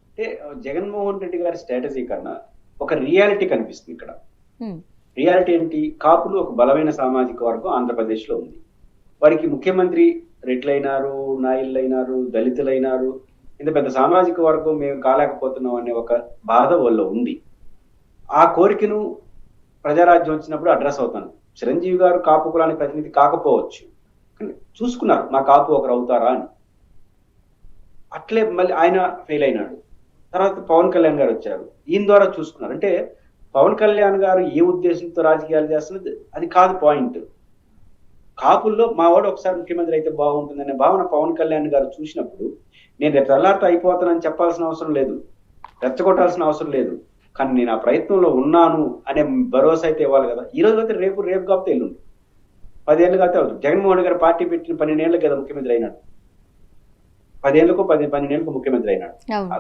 అంటే జగన్మోహన్ రెడ్డి గారి స్ట్రాటజీ కన్నా ఒక రియాలిటీ కనిపిస్తుంది ఇక్కడ. రియాలిటీ ఏంటి? కాపులు ఒక బలమైన సామాజిక వర్గం ఆంధ్రప్రదేశ్ లో ఉంది. వారికి ముఖ్యమంత్రి రెడ్లైనారు, నాయుళ్ళైనారు, దళితులైనారు, ఇంత పెద్ద సామాజిక వర్గం మేము కాలేకపోతున్నాం అనే ఒక బాధ వాళ్ళు ఉంది. ఆ కోరికను ప్రజారాజ్యం వచ్చినప్పుడు అడ్రస్ అవుతాను. చిరంజీవి గారు కాపు కులానికి ప్రతినిధి కాకపోవచ్చు, కానీ చూసుకున్నారు మా కాపు ఒకరు అవుతారా అని. అట్లే మళ్ళీ ఆయన ఫెయిల్ అయినాడు. తర్వాత పవన్ కళ్యాణ్ గారు వచ్చారు, ఈయన ద్వారా చూసుకున్నారు. అంటే పవన్ కళ్యాణ్ గారు ఏ ఉద్దేశంతో రాజకీయాలు చేస్తున్నది అది కాదు పాయింట్. కాపుల్లో మావాడు ఒకసారి ముఖ్యమంత్రి అయితే బాగుంటుందనే భావన పవన్ కళ్యాణ్ గారు చూసినప్పుడు నేను రేపు తెల్లారితో అయిపోతానని చెప్పాల్సిన అవసరం లేదు, రెచ్చగొట్టాల్సిన అవసరం లేదు, కానీ నేను ఆ ప్రయత్నంలో ఉన్నాను అనే భరోసా అయితే ఇవ్వాలి కదా. ఈ రోజు అయితే రేపు కాకపోతే ఎల్లుండి 10 ఏళ్ళు కాకపోతే అవుతుంది. జగన్మోహన్ గారు పార్టీ పెట్టిన 12 ఏళ్ళకి కదా ముఖ్యమంత్రి అయినాడు. 10 ఏళ్ళకు 12 ఏళ్ళకు ముఖ్యమంత్రి అయినాడు,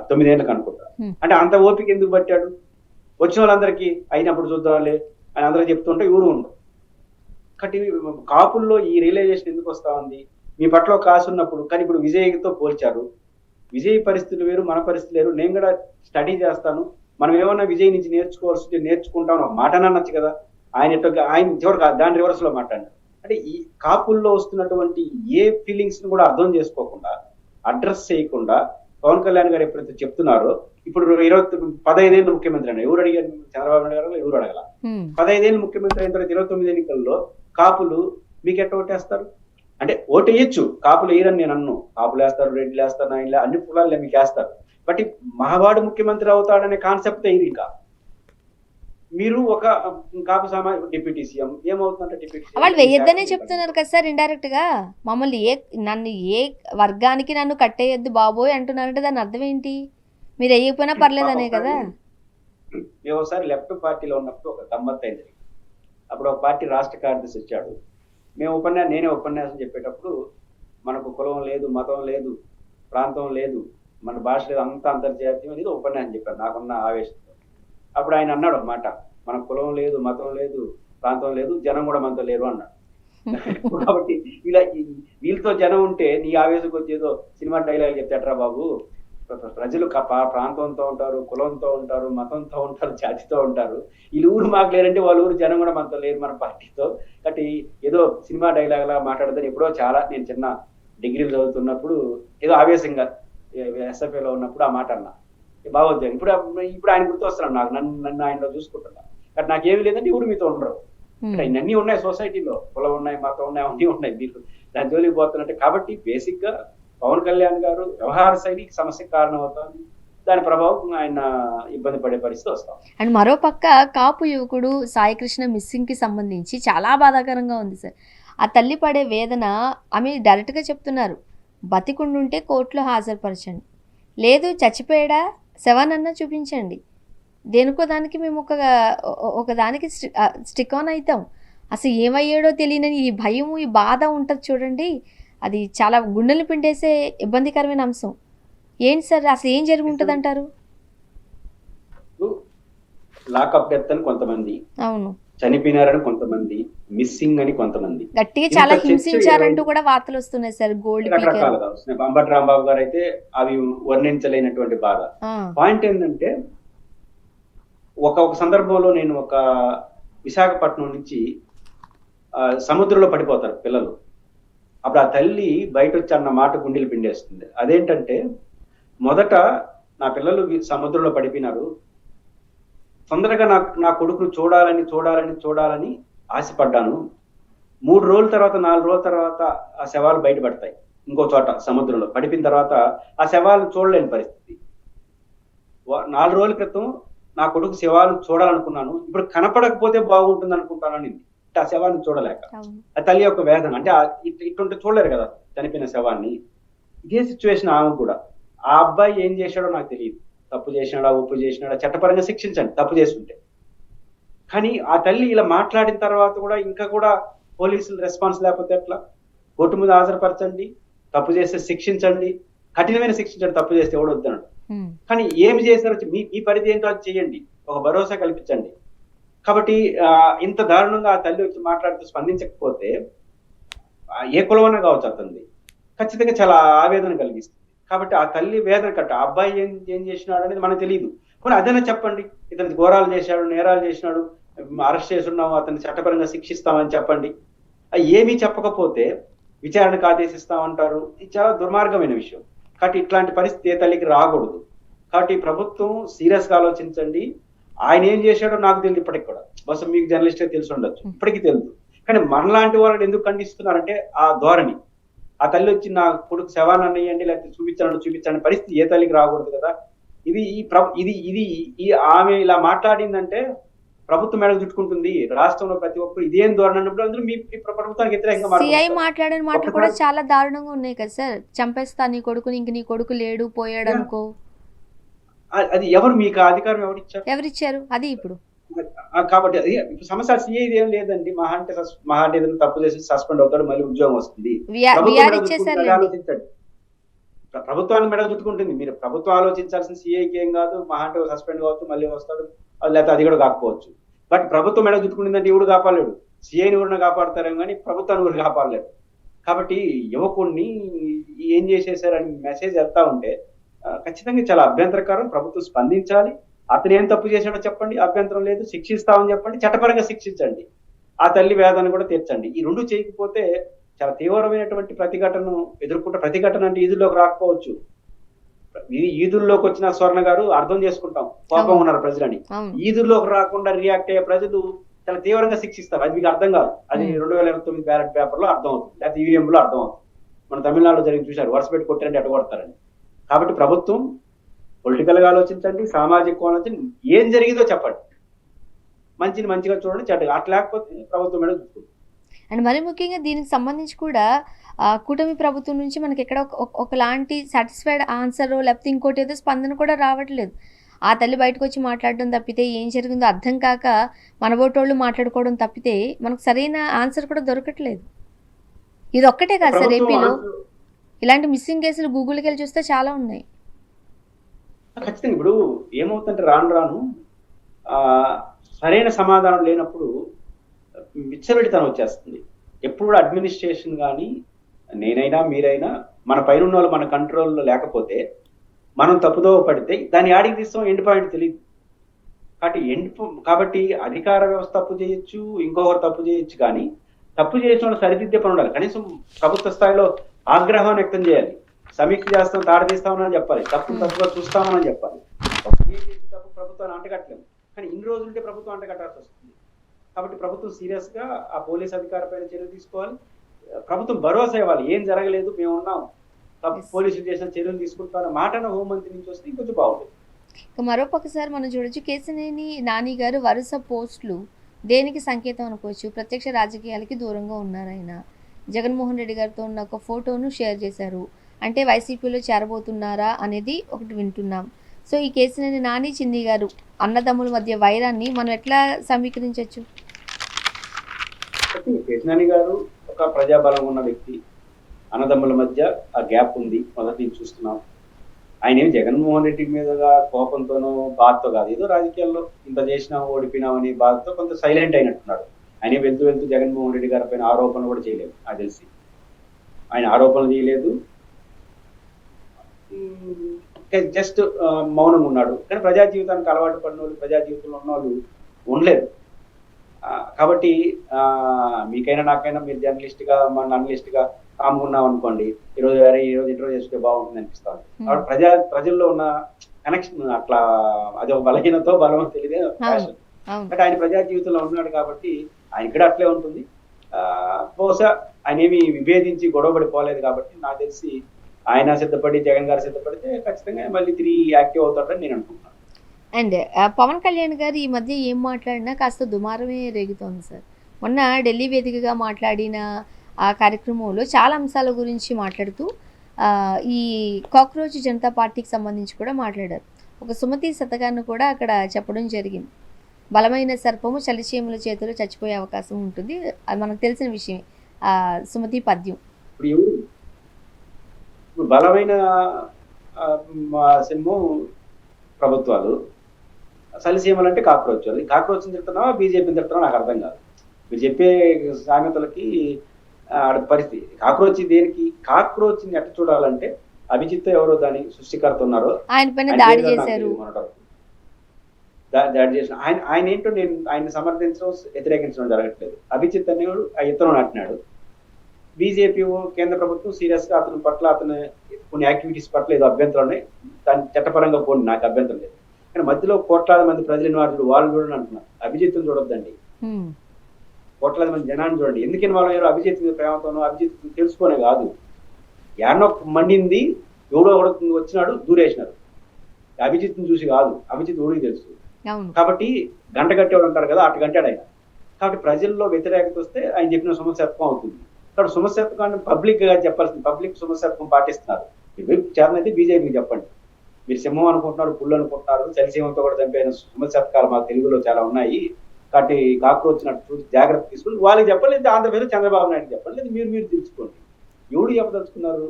9 ఏళ్ళకి అనుకుంటా. అంటే అంత ఓపిక ఎందుకు పట్టాడు? వచ్చిన వాళ్ళందరికీ అయినప్పుడు చూద్దాంలే అని అందరూ చెప్తుంటే ఎవరు ఉండవు. కాబట్టి కాపుల్లో ఈ రియలైజేషన్ ఎందుకు వస్తా ఉంది? మీ పట్ల ఒక ఆశ ఉన్నప్పుడు. కానీ ఇప్పుడు విజయ్తో పోల్చారు. విజయ్ పరిస్థితులు వేరు, మన పరిస్థితులు వేరు. నేను కూడా స్టడీ చేస్తాను, మనం ఏమన్నా విజయ్ నుంచి నేర్చుకోవాల్సి నేర్చుకుంటాం ఒక మాట అనొచ్చు కదా. ఆయన చివరికి దాని రివర్స్ లో మాట్లాడారు. అంటే ఈ కాపుల్లో వస్తున్నటువంటి ఏ ఫీలింగ్స్ ని కూడా అర్థం చేసుకోకుండా, అడ్రస్ చేయకుండా పవన్ కళ్యాణ్ గారు ఎప్పుడైతే చెప్తున్నారో, ఇప్పుడు 15 ఏళ్ళు ముఖ్యమంత్రి అయినా ఎవరు అడిగారు? చంద్రబాబు నాయుడు గారు ఎవరు అడగల. 15 ఏళ్ళు ముఖ్యమంత్రి అయిన తర్వాత 29 ఎన్నికల్లో కాపులు మీకు ఎట్లా ఓటేస్తారు? అంటే ఓటేయచ్చు, కాపులు వేయరని నేను అన్ను. కాపులు వేస్తారు, రెడ్లు వేస్తారు, నాయన అన్ని కులాలు మీకు వేస్తారు. బట్ మహావాడు ముఖ్యమంత్రి అవుతాడనే కాన్సెప్ట్ అయ్యి ఇంకా మీరు ఒక కాపు డిప్యూటీ సీఎం ఏమవుతుందంటే డిప్యూటీ వాళ్ళు వేయొద్దనే చెప్తున్నారు కదా సార్ ఇండైరెక్ట్ గా. మమ్మల్ని నన్ను ఏ వర్గానికి నన్ను కట్టేయద్దు బాబోయ్ అంటున్నారంటే దాని అర్థం ఏంటి? మీరు వేయకపోయినా పర్లేదనే కదా. మేము ఒకసారి లెఫ్ట్ పార్టీలో ఉన్నప్పుడు ఒక గమ్మత్ అయింది. అప్పుడు ఒక పార్టీ రాష్ట్ర కార్యదర్శి వచ్చాడు. నేనే ఉపన్యాసం చెప్పేటప్పుడు మనకు కులం లేదు, మతం లేదు, ప్రాంతం లేదు, మన భాష లేదు, అంతా అంతర్జాతీయం అనేది ఉపన్యాసం చెప్పారు నాకున్న ఆవేశంతో. అప్పుడు ఆయన అన్నాడు ఒక మాట, మన కులం లేదు, మతం లేదు, ప్రాంతం లేదు, జనం కూడా మనతో లేరు అన్నాడు. కాబట్టి వీళ్ళతో జనం ఉంటే నీ ఆవేశం వచ్చేదో సినిమా డైలాగ్ చెప్తాడరా బాబు. ప్రజలు ప్రాంతంతో ఉంటారు, కులంతో ఉంటారు, మతంతో ఉంటారు, జాతితో ఉంటారు. వీళ్ళు ఊరు మాకు లేరంటే వాళ్ళ ఊరు జనం కూడా మనతో లేరు మన పార్టీతో. కాబట్టి ఏదో సినిమా డైలాగ్ లా మాట్లాడదని ఎప్పుడో నేను చిన్న డిగ్రీలు చదువుతున్నప్పుడు ఏదో ఆవేశంగా ఎస్ఎఫ్ఏలో ఉన్నప్పుడు ఆ మాట అన్నా. బాగోద్దు. ఇప్పుడు ఆయన గుర్తు వస్తున్నాడు నాకు, నన్ను ఆయనలో చూసుకుంటున్నా. కానీ నాకేమీ లేదంటే ఊరు మీతో ఉండరు. అన్నీ ఉన్నాయి సొసైటీలో, కులం ఉన్నాయి, మతం ఉన్నాయి, అన్నీ ఉన్నాయి. మీరు దాని జోలికి పోతున్నట్టే. కాబట్టి బేసిక్ గా పవన్ కళ్యాణ్ గారు వ్యవహార శైలి సమస్యకు కారణం అవుతుంది. దాని ప్రభావం ఆయన ఇబ్బంది పడే పరిస్థితి వస్తాం. అండ్ మరో పక్క కాపు యువకుడు సాయి కృష్ణ మిస్సింగ్ కి సంబంధించి చాలా బాధాకరంగా ఉంది సార్. ఆ తల్లి పడే వేదన ఆమె డైరెక్ట్ గా చెప్తున్నారు, బతికుండుంటే కోర్టులో హాజరుపరచండి, లేదు చచ్చిపోయాడా శవానన్నా చూపించండి, దేనికో దానికి మేము ఒక దానికి స్టిక్ ఆన్ అవుతాం. అసలు ఏమయ్యాడో తెలియని ఈ భయము, ఈ బాధ ఉంటుంది చూడండి, అది చాలా గుండెలు పిండేసే ఇబ్బందికరమైన అంశం. ఏంటి సార్ అసలు ఏం జరిగి ఉంటుంది అంటారు? లాకప్ డెత్ అని కొంతమంది, అవును, చనిపోయినారని కొంతమంది, మిస్సింగ్ అని కొంతమంది, గట్టిగా చాలా హింసించారంటూ కూడా వార్తలు వస్తున్నాయి సార్. గోల్డ్ రకరకాలుగా వస్తున్నాయి. అంబటి రాంబాబు గారు అయితే అవి వర్ణించలేనటువంటి బాధ. పాయింట్ ఏంటంటే ఒక సందర్భంలో నేను ఒక విశాఖపట్నం నుంచి సముద్రంలో పడిపోతారు పిల్లలు. అప్పుడు ఆ తల్లి బయట వచ్చి అన్న మాట గుండెలు పిండేస్తుంది. అదేంటంటే, మొదట నా పిల్లలు సముద్రంలో పడిపోయినారు, తొందరగా నా కొడుకును చూడాలని ఆశపడ్డాను. 3 రోజుల తర్వాత 4 రోజుల తర్వాత ఆ శవాలు బయటపడతాయి ఇంకో చోట సముద్రంలో. పడిపోయిన తర్వాత ఆ శవాలను చూడలేని పరిస్థితి. 4 రోజుల క్రితం నా కొడుకు శవాలను చూడాలనుకున్నాను, ఇప్పుడు కనపడకపోతే బాగుంటుంది అనుకుంటానని. ఆ శవాన్ని చూడలేక ఆ తల్లి యొక్క వేదన. అంటే ఇటువంటి చూడలేరు కదా చనిపోయిన శవాన్ని. ఇదే సిచ్యువేషన్ ఆమె కూడా. ఆ అబ్బాయి ఏం చేశాడో నాకు తెలియదు. తప్పు చేసినాడా, ఒప్పు చేసినాడా, చట్టపరంగా శిక్షించండి తప్పు చేసుకుంటే. కానీ ఆ తల్లి ఇలా మాట్లాడిన తర్వాత కూడా ఇంకా కూడా పోలీసులు రెస్పాన్స్ లేకపోతే ఎట్లా? కోర్టు మీద హాజరుపరచండి, తప్పు చేస్తే శిక్షించండి, కఠినమైన శిక్షించండి, తప్పు చేస్తే ఎవడు వద్దన్నాడు. కానీ ఏమి చేశారో మీ పరిధి ఏంటో అది చేయండి, ఒక భరోసా కల్పించండి. కాబట్టి ఇంత దారుణంగా ఆ తల్లి వచ్చి మాట్లాడుతూ స్పందించకపోతే ఏ కులమన్నా కావచ్చు అతనిది, ఖచ్చితంగా చాలా ఆవేదన కలిగిస్తుంది. కాబట్టి ఆ తల్లి వేదన ఆ అబ్బాయి ఏం చేసినాడు అనేది మనకు తెలియదు. కానీ అదైనా చెప్పండి, ఇతని ఘోరాలు చేశాడు, నేరాలు చేసినాడు, అరెస్ట్ చేస్తున్నాము, అతన్ని చట్టపరంగా శిక్షిస్తామని చెప్పండి. ఏమీ చెప్పకపోతే విచారణకు ఆదేశిస్తామంటారు. ఇది చాలా దుర్మార్గమైన విషయం. కాబట్టి ఇట్లాంటి పరిస్థితి ఏ తల్లికి రాకూడదు. కాబట్టి ప్రభుత్వం సీరియస్ గా ఆలోచించండి. ఆయన ఏం చేశాడో నాకు తెలియదు ఇప్పటికి కూడా, బహుశా మీకు జర్నలిస్ట్ తెలిసి ఉండొచ్చు, ఇప్పటికీ తెలియదు. కానీ మనలాంటి వాళ్ళని ఎందుకు ఖండిస్తున్నారంటే ఆ ధోరణి. ఆ తల్లి వచ్చి నా కొడుకు శవాన్ని అన్నయ్యండి, లేకపోతే చూపించండి పరిస్థితి ఏ తల్లికి రాకూడదు కదా. ఇది ఆమె ఇలా మాట్లాడిందంటే ప్రభుత్వం మేడకు చుట్టుకుంటుంది. రాష్ట్రంలో ప్రతి ఒక్కరు ఇదేం ధోరణి అన్నప్పుడు అందులో మీ ప్రభుత్వానికి వ్యతిరేకంగా సిఐ మాట్లాడిన మాటలు కూడా చాలా దారుణంగా ఉన్నాయి కదా సార్. చంపేస్తా నీ కొడుకుని, ఇంక నీ కొడుకు లేడు పోయాడు అనుకో. అది ఎవరు మీకు అధికారం ఎవరిచ్చారు? అది ఇప్పుడు కాబట్టి సమస్య సిఐ ఏం లేదండి. మహా అంటే ఏదైనా తప్పు చేసి సస్పెండ్ అవుతాడు, మళ్ళీ ఉద్యోగం వస్తుంది. ఆలోచించండి, ప్రభుత్వాన్ని మెడకు చుట్టుకుంటుంది. మీరు ప్రభుత్వం ఆలోచించాల్సిన సిఐకి ఏం కాదు, మహా అంటే సస్పెండ్ కావచ్చు, మళ్ళీ వస్తాడు, లేకపోతే అది కూడా కాకపోవచ్చు. బట్ ప్రభుత్వం మెడకు చుట్టుకుంటుందంటే ఎవడు కాపాడలేడు. సిఐని ఎవరిని కాపాడతారేమో కానీ ప్రభుత్వాన్ని ఎవరు కాపాడలేడు. కాబట్టి యువకుడిని ఏం చేసేసారని మెసేజ్ వెళ్తా ఉంటే ఖచ్చితంగా చాలా అభ్యంతరకరం. ప్రభుత్వం స్పందించాలి. అతను ఏం తప్పు చేశాడో చెప్పండి, అభ్యంతరం లేదు, శిక్షిస్తామని చెప్పండి, చట్టపరంగా శిక్షించండి, ఆ తల్లి వేదన కూడా తీర్చండి. ఈ రెండు చేయకపోతే చాలా తీవ్రమైనటువంటి ప్రతిఘటనను ఎదుర్కొంటే, ప్రతిఘటన అంటే ఈదుల్లోకి రాకపోవచ్చు, ఈదుల్లోకి వచ్చిన స్వర్ణ గారు అర్థం చేసుకుంటాం, కోపం ఉన్నారు ప్రజలని. ఈదుల్లోకి రాకుండా రియాక్ట్ అయ్యే ప్రజలు చాలా తీవ్రంగా శిక్షిస్తారు. అది మీకు అర్థం కాదు. అది 2029 బ్యాలెట్ పేపర్ లో అర్థం అవుతుంది, లేకపోతే ఈవీఎం లో అర్థం అవుతుంది. మన తమిళనాడులో జరిగి చూశారు, వరుస పెట్టి కొట్టారంటే ఎట్టగొడతారని. కాబట్టి ప్రభుత్వం పొలిటికల్ గా ఆలోచించండి, సామాజిక కోణం ఏం జరిగిందో చెప్పండి, మంచిని మంచిగా చూడండి, చెడ్డగా అట్లా లేకపోతే ప్రభుత్వం మీద చూసుకోండి. అండ్ మరి ముఖ్యంగా దీనికి సంబంధించి కూడా కూటమి ప్రభుత్వం నుంచి మనకి ఎక్కడ ఒకలాంటి సాటిస్ఫైడ్ ఆన్సర్ లేకపోతే ఇంకోటి ఏదో స్పందన కూడా రావట్లేదు. ఆ తల్లి బయటకు వచ్చి మాట్లాడడం తప్పితే, ఏం జరిగిందో అర్థం కాక మనబోటోళ్ళు మాట్లాడుకోవడం తప్పితే మనకు సరైన ఆన్సర్ కూడా దొరకట్లేదు. ఇది ఒక్కటే కాదు సార్, ఏపీలో ఇలాంటి మిస్సింగ్ కేసులు గూగుల్కి వెళ్ళి చూస్తే చాలా ఉన్నాయి. ఖచ్చితంగా ఇప్పుడు ఏమవుతుందంటే రాను సరైన సమాధానం లేనప్పుడు విచ్చలవిడితనం వచ్చేస్తుంది. ఎప్పుడు కూడా అడ్మినిస్ట్రేషన్ కానీ నేనైనా మీరైనా మన పైన ఉన్న వాళ్ళు మన కంట్రోల్లో లేకపోతే, మనం తప్పుదో పడితే దాన్ని ఆడికి తీస్తాం, ఎండ్ పాయింట్ తెలియదు. కాబట్టి అధికార వ్యవస్థ తప్పు చేయొచ్చు, ఇంకొకరు తప్పు చేయొచ్చు, కానీ తప్పు చేసిన వాళ్ళు సరిదిద్దే పని ఉండాలి. కనీసం ప్రభుత్వ స్థాయిలో ఆగ్రహం వ్యక్తం చేయాలి, సమీక్ష చేస్తాం, తాడదీస్తామని చెప్పాలి, తప్పుగా చూస్తామని చెప్పాలి. తప్పు ప్రభుత్వాన్ని అంటగట్టలేము, కానీ ఇన్ని రోజులుంటే ప్రభుత్వం అంటగట్టాల్సి వస్తుంది. కాబట్టి ప్రభుత్వం సీరియస్ గా ఆ పోలీస్ అధికార పైన చర్యలు తీసుకోవాలి. ప్రభుత్వం భరోసా ఇవ్వాలి, ఏం జరగలేదు, మేము ఉన్నాం, పోలీసులు చేసిన చర్యలు తీసుకుంటామన్న మాటను హోంమంత్రి నుంచి వస్తే ఇంకొంచెం బాగుంటుంది. మరోపక్కసారి మనం చూడొచ్చు, కేశినేని నాని గారు వరుస పోస్టులు దేనికి సంకేతం అనుకోవచ్చు? ప్రత్యక్ష రాజకీయాలకి దూరంగా ఉన్నారు ఆయన. జగన్మోహన్ రెడ్డి గారితో ఉన్న ఒక ఫోటోను షేర్ చేశారు, అంటే వైసీపీలో చేరబోతున్నారా అనేది ఒకటి వింటున్నాం. సో ఈ కేశినేని నాని, చిన్ని గారు అన్నదమ్ముల మధ్య వైరాన్ని మనం ఎట్లా సమీకరించవచ్చు? కేశినేని గారు ఒక ప్రజాబలం ఉన్న వ్యక్తి, అన్నదమ్ముల మధ్య ఆ గ్యాప్ ఉంది, మొదటి చూస్తున్నాం. ఆయన ఏమి జగన్మోహన్ రెడ్డి మీదుగా కోపంతోనో బాధతో కాదు, ఏదో రాజకీయాల్లో ఇంత చేసినాం ఓడిపోయినామని బాధతో కొంత సైలెంట్ అయినట్టున్నాడు. ఆయన వెళ్తూ జగన్మోహన్ రెడ్డి గారి పైన ఆరోపణలు కూడా చేయలేదు, నాకు తెలిసి ఆయన ఆరోపణలు చేయలేదు, జస్ట్ మౌనంగా ఉన్నాడు. కానీ ప్రజా జీవితానికి అలవాటు పడిన వాళ్ళు, ప్రజా జీవితంలో ఉన్న వాళ్ళు ఉండలేదు. కాబట్టి మీకైనా నాకైనా మీరు జర్నలిస్ట్ గా మన అనలిస్ట్ గా కామ్గున్నాం అనుకోండి, ఈరోజు ఇంటర్వ్యూ చేస్తే బాగుంటుంది అనిపిస్తాను. కాబట్టి ప్రజల్లో ఉన్న కనెక్షన్ అట్లా, అది ఒక బలహీనతో బలమో తెలియదే ఫ్యాషన్. అవును బట్ ఆయన ప్రజా జీవితంలో ఉన్నాడు కాబట్టి ఆయన కూడా అట్లే ఉంటుంది. బహుశా ఆయన ఏమి విభేదించి గొడవపడి పోలేదు కాబట్టి నాకు తెలిసి ఆయన సిద్ధపడి జగన్ గారు సిద్ధపడితే ఖచ్చితంగా మళ్ళీ తిరిగి యాక్టివ్ అవుతాడని నేను అనుకుంటున్నాను. అండ్ పవన్ కళ్యాణ్ గారు ఈ మధ్య ఏం మాట్లాడినా కాస్త దుమారమే రేగుతోంది సార్. మొన్న ఢిల్లీ వేదికగా మాట్లాడిన ఆ కార్యక్రమంలో చాలా అంశాల గురించి మాట్లాడుతూ ఈ కాక్రోచ్ జనతా పార్టీకి సంబంధించి కూడా మాట్లాడారు. ఒక సుమతి శతకాన్ని కూడా అక్కడ చెప్పడం జరిగింది. బలమైన సర్పము చలిచీమల చేతిలో చచ్చిపోయే అవకాశం ఉంటుంది, అది మనకు తెలిసిన విషయం. సుమతి పద్యం ఇప్పుడు ఇప్పుడు బలమైన సింహం ప్రభుత్వాలు, సలిసీమలు అంటే కాక్రోచ్. అది కాక్రోచ్ని తిడుతున్నావా బీజేపీని తిడుతున్నావా నాకు అర్థం కాదు. మీరు చెప్పే సామెతలకి పరిస్థితి. కాక్రోచ్ దేనికి? కాక్రోచ్ని ఎట్ట చూడాలంటే అభిజిత్ ఎవరో దాని సృష్టికర్త ఉన్నారో ఆయన పైన దాడి చేశారు, దాడి చేసిన ఆయన ఏంటో నేను ఆయన సమర్థించడం వ్యతిరేకించడం జరగట్లేదు. అభిజిత్ అనేవాడు ఆ ఇతను నాటినాడు. బీజేపీ కేంద్ర ప్రభుత్వం సీరియస్ గా అతని పట్ల, అతని కొన్ని యాక్టివిటీస్ పట్ల ఏదో అభ్యంతరం ఉన్నాయి. దాని చట్టపరంగా పోండి, నాకు అభ్యంతరం లేదు. కానీ మధ్యలో కోట్లాది మంది ప్రజలని వాళ్ళు చూడండి అంటున్నారు. అభిజిత్తుని చూడొద్దండి, కోట్లాది మంది జనాన్ని చూడండి. ఎందుకని వాళ్ళు అభిజిత్ మీద ప్రేమతోనో అభిజిత్ తెలుసుకునే కాదు. యాడనో మండింది, ఎవడో ఒకడు వచ్చినాడు దూరేసినారు. అభిజిత్ని చూసి కాదు, అభిజిత్ ఊరికి తెలుసు. కాబట్టి గంట కట్టేవాడు అంటారు కదా, అటు గంటాడు ఆయన. కాబట్టి ప్రజల్లో వ్యతిరేకత వస్తే ఆయన చెప్పిన సమస్యాత్మకం అవుతుంది. కాబట్టి సమస్యాత్మకాన్ని పబ్లిక్ గా చెప్పాల్సింది. పబ్లిక్ సమస్యాత్మకం పాటిస్తున్నారు. చేతనైతే బీజేపీకి చెప్పండి. మీరు సింహం అనుకుంటున్నారు, పుల్లు అనుకుంటున్నారు, చలిసింహంతో కూడా చంపైన సమస్యాత్మకాలు మా తెలుగులో చాలా ఉన్నాయి. కాబట్టి కాక్రోచ్ నట్టు చూసి జాగ్రత్త తీసుకుని వాళ్ళకి చెప్పలేదు. ఆంధ్రప్రదేశ్ చంద్రబాబు నాయుడు చెప్పండి, లేదు మీరు తెలుసుకోండి. ఎవడు చెప్పదలుచుకున్నారు?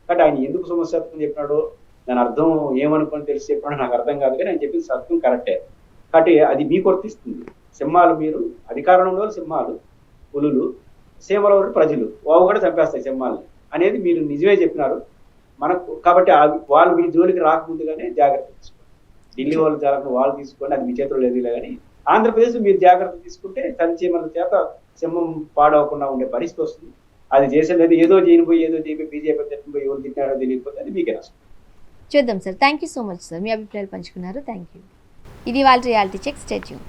కాబట్టి ఆయన ఎందుకు సమస్యాత్మకం చెప్పినాడో దాని అర్థం ఏమనుకుని తెలిసి చెప్పినాడో నాకు అర్థం కాదు. కానీ ఆయన చెప్పిన అర్థం కరెక్టే. కాబట్టి అది మీకు వర్తిస్తుంది. సింహాలు మీరు అధికారంలో సింహాలు, పులులు, సీమల ప్రజలు వావు కూడా చంపేస్తాయి సింహాలని అనేది మీరు నిజమే చెప్పినారు మనకు. కాబట్టి వాళ్ళు మీ జోలికి రాకముందుగానే జాగ్రత్త తీసుకోండి. ఢిల్లీ వాళ్ళు జాగ్రత్త వాళ్ళు తీసుకోండి, అది మీ చేతిలో లేదు. కానీ ఆంధ్రప్రదేశ్ మీరు జాగ్రత్త తీసుకుంటే చలిచీమల చేత సింహం పాడవకుండా ఉండే పరిస్థితి వస్తుంది. అది చేసేది ఏదో చేయబోయి బీజేపీ తిట్టిపోయి ఎవరు తిట్టారో తెలియకపోతే అది మీకే నష్టం. చూద్దాం sir. Thank you so much sir, మీ అభిప్రాయాలు పంచుకున్నారు. Thank you. ఇది వాళ్ళ రియాలిటీ చెక్. Stay tune.